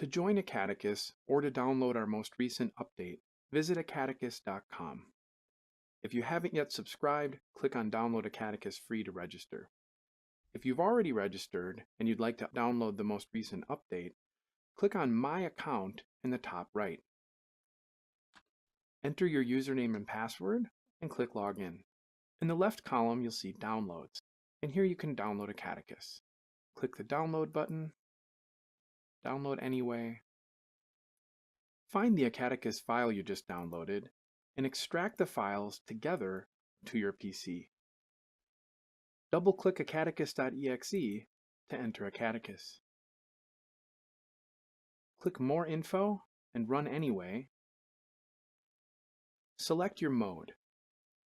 To join Acadicus or to download our most recent update, visit acadicus.com. If you haven't yet subscribed, click on Download Acadicus free to register. If you've already registered and you'd like to download the most recent update, click on My Account in the top right. Enter your username and password and click Login. In the left column, you'll see Downloads, and here you can download Acadicus. Click the Download button, Download Anyway. Find the Acadicus file you just downloaded and extract the files together to your PC. Double-click acadicus.exe to enter Acadicus. Click More Info and Run Anyway. Select your mode.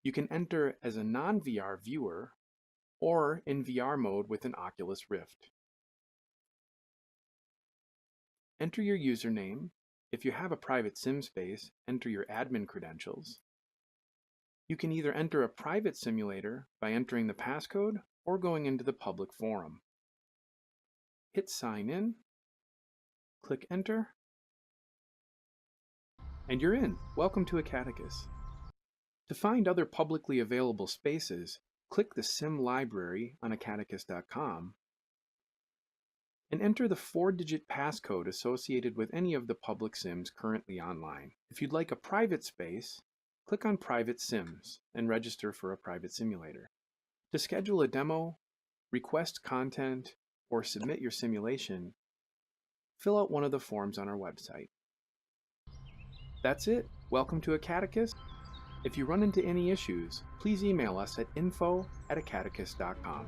You can enter as a non-VR viewer or in VR mode with an Oculus Rift. Enter your username. If you have a private sim space, enter your admin credentials. You can either enter a private simulator by entering the passcode or going into the public forum. Hit Sign In, click Enter, and you're in. Welcome to Acadicus. To find other publicly available spaces, click the Sim Library on acadicus.com and enter the 4-digit passcode associated with any of the public sims currently online. If you'd like a private space, click on Private Sims and register for a private simulator. To schedule a demo, request content, or submit your simulation, fill out one of the forms on our website. That's it. Welcome to Acadicus. If you run into any issues, please email us at info@acadicus.com.